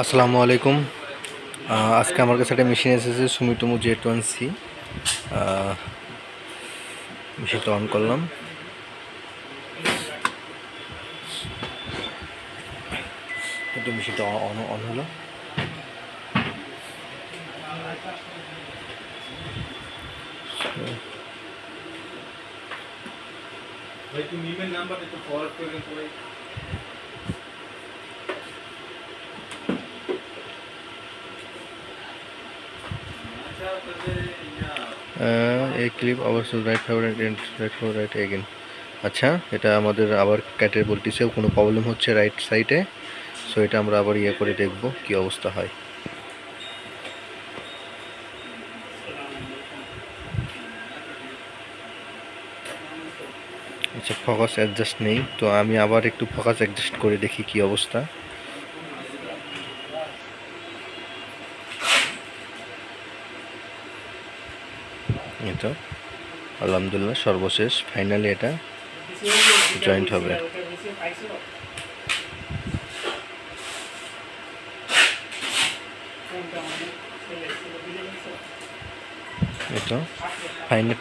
আসসালামু আলাইকুম। আজকে আমার কাছে একটা মেশিন এসেছে সুমিটোমো Z1C। মেশিনটা অন করলাম। কিন্তু মেশিনটা অন হলো। ভাই তুমি ইমেল নাম্বার একটু ফরওয়ার্ড করে দেন তো ভাই। আচ্ছা তাহলে এই ক্লিপ আবার right favourite and right favourite again. আচ্ছা, এটা আমাদের আবার ক্যাটের বলতেছেও কোনো প্রবলেম হচ্ছে রাইট সাইডে। সো এটা আমরা আবার করে দেখব কি অবস্থা হয়। আচ্ছা, ফোকাস অ্যাডজাস্ট নেই, তো আমি আবার একটু ফোকাস অ্যাডজাস্ট করে দেখি কি অবস্থা। এটা আলহামদুলিল্লাহ সর্বশেষ ফাইনালি এটা জয়েন্ট হবে। এটা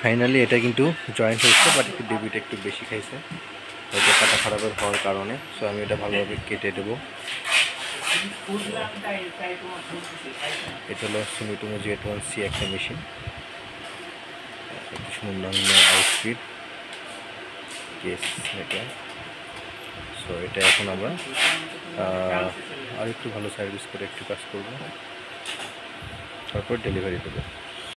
ফাইনালি এটা কিন্তু জয়েন্ট হয়েছে, বাট একটু ডেবিট একটু বেশি খাইছে হয়তো কাটা খারাপের হওয়ার কারণে। সো আমি এটা ভালোভাবে কেটে দেবো। এটা হলো সুমিটোমো Z1C একটা মেশিন, একটু সুন্দর আউটফিট কেস এটা। সো এটা এখন আমরা আর একটু ভালো সার্ভিস করে একটু কাজ করবো, তারপর ডেলিভারি দেবো।